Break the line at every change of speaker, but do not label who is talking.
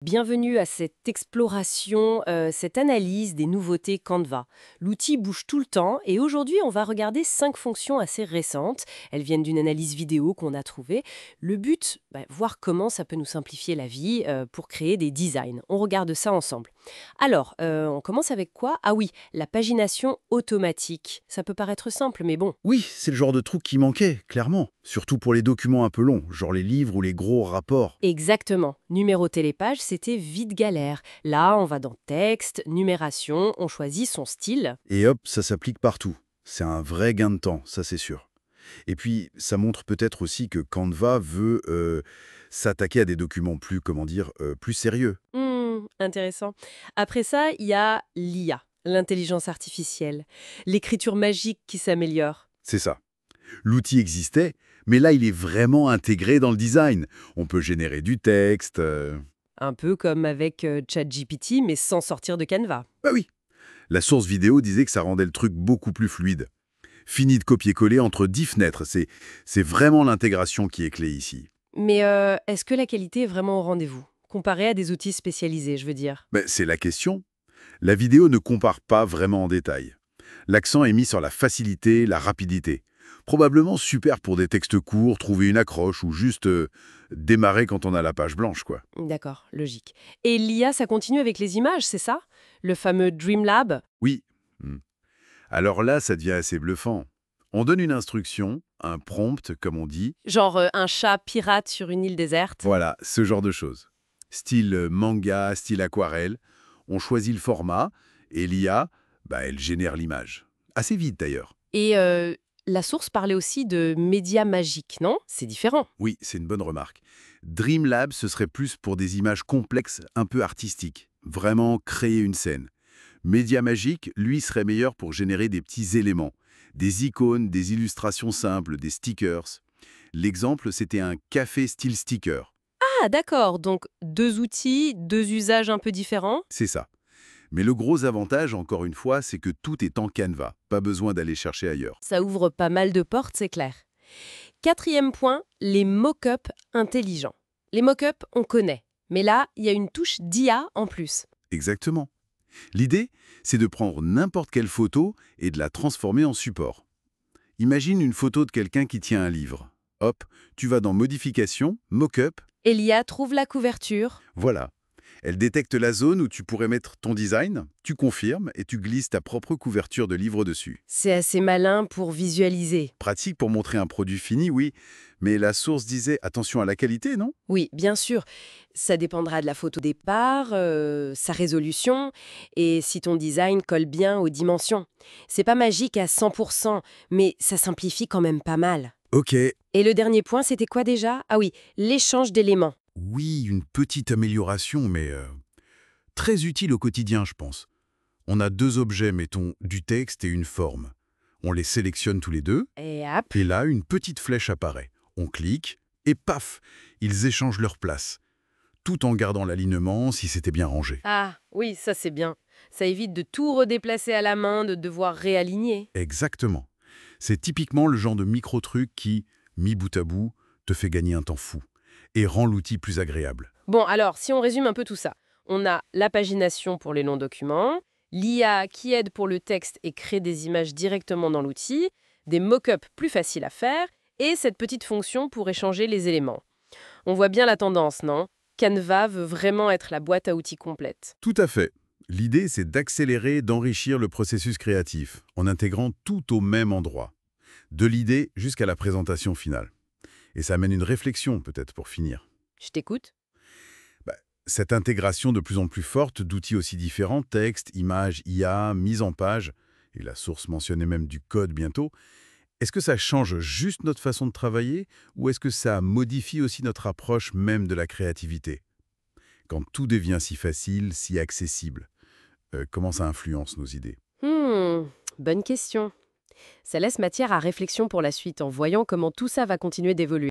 Bienvenue à cette exploration, cette analyse des nouveautés Canva. L'outil bouge tout le temps et aujourd'hui on va regarder 5 fonctions assez récentes. Elles viennent d'une analyse vidéo qu'on a trouvée. Le but, voir comment ça peut nous simplifier la vie pour créer des designs. On regarde ça ensemble. Alors, on commence avec quoi? Ah oui, la pagination automatique. Ça peut paraître simple, mais bon.
Oui, c'est le genre de truc qui manquait, clairement. Surtout pour les documents un peu longs, genre les livres ou les gros rapports.
Exactement. Numéroter les pages, c'était vite galère. Là, on va dans texte, numération, on choisit son style.
Et hop, ça s'applique partout. C'est un vrai gain de temps, ça c'est sûr. Et puis, ça montre peut-être aussi que Canva veut s'attaquer à des documents plus, plus sérieux.
Intéressant. Après ça, il y a l'IA, l'intelligence artificielle, l'écriture magique qui s'améliore.
C'est ça. L'outil existait, mais là, il est vraiment intégré dans le design. On peut générer du texte.
Un peu comme avec ChatGPT, mais sans sortir de Canva.
Bah oui. La source vidéo disait que ça rendait le truc beaucoup plus fluide. Fini de copier-coller entre 10 fenêtres. C'est vraiment l'intégration qui est clé ici.
Mais est-ce que la qualité est vraiment au rendez-vous? Comparé à des outils spécialisés, je veux dire.
Mais c'est la question. La vidéo ne compare pas vraiment en détail. L'accent est mis sur la facilité, la rapidité. Probablement super pour des textes courts, trouver une accroche ou juste démarrer quand on a la page blanche, quoi.
D'accord, logique. Et l'IA, ça continue avec les images, c'est ça? Le fameux Dreamlab?
Oui. Hmm. Alors là, ça devient assez bluffant. On donne une instruction, un prompt, comme on dit.
Genre un chat pirate sur une île déserte?
Voilà, ce genre de choses. Style manga, style aquarelle. On choisit le format et l'IA, elle génère l'image. Assez vite d'ailleurs.
Et la source parlait aussi de médias magiques, non? C'est différent.
Oui, c'est une bonne remarque. Dreamlab, ce serait plus pour des images complexes, un peu artistiques. Vraiment créer une scène. Média Magique, lui, serait meilleur pour générer des petits éléments. Des icônes, des illustrations simples, des stickers. L'exemple, c'était un café style sticker.
Ah, d'accord. Donc, deux outils, deux usages un peu différents.
C'est ça. Mais le gros avantage, encore une fois, c'est que tout est en Canva. Pas besoin d'aller chercher ailleurs.
Ça ouvre pas mal de portes, c'est clair. Quatrième point, les mock-ups intelligents. Les mock-ups, on connaît. Mais là, il y a une touche d'IA en plus.
Exactement. L'idée, c'est de prendre n'importe quelle photo et de la transformer en support. Imagine une photo de quelqu'un qui tient un livre. Hop, tu vas dans Modification, Mockup,
Et l'IA trouve la couverture.
voilà. Elle détecte la zone où tu pourrais mettre ton design, tu confirmes et tu glisses ta propre couverture de livre dessus.
C'est assez malin pour visualiser.
Pratique pour montrer un produit fini, oui, mais la source disait attention à la qualité, non?
Oui, bien sûr. Ça dépendra de la photo départ, sa résolution, et si ton design colle bien aux dimensions. C'est pas magique à 100%, mais ça simplifie quand même pas mal.
Ok,
Et le dernier point, c'était quoi déjà? Ah oui, l'échange d'éléments.
oui, une petite amélioration, mais très utile au quotidien, je pense. On a deux objets, mettons, du texte et une forme. On les sélectionne tous les deux,
Et hop.
et là, une petite flèche apparaît. On clique, et paf, ils échangent leur place, tout en gardant l'alignement si c'était bien rangé.
Ah, oui, ça c'est bien. Ça évite de tout redéplacer à la main, de devoir réaligner.
Exactement. C'est typiquement le genre de micro-truc qui, mis bout à bout, te fait gagner un temps fou et rend l'outil plus agréable.
Bon, alors, si on résume un peu tout ça, on a la pagination pour les longs documents, l'IA qui aide pour le texte et crée des images directement dans l'outil, des mock-ups plus faciles à faire, et cette petite fonction pour échanger les éléments. On voit bien la tendance, non? Canva veut vraiment être la boîte à outils complète.
Tout à fait. L'idée, c'est d'accélérer et d'enrichir le processus créatif en intégrant tout au même endroit, de l'idée jusqu'à la présentation finale. Et ça amène une réflexion, peut-être, pour finir.
Je t'écoute.
Bah, cette intégration de plus en plus forte d'outils aussi différents, texte, images, IA, mise en page, et la source mentionnait même du code bientôt, est-ce que ça change juste notre façon de travailler ou est-ce que ça modifie aussi notre approche même de la créativité? Quand tout devient si facile, si accessible, comment ça influence nos idées?
Bonne question. Ça laisse matière à réflexion pour la suite en voyant comment tout ça va continuer d'évoluer.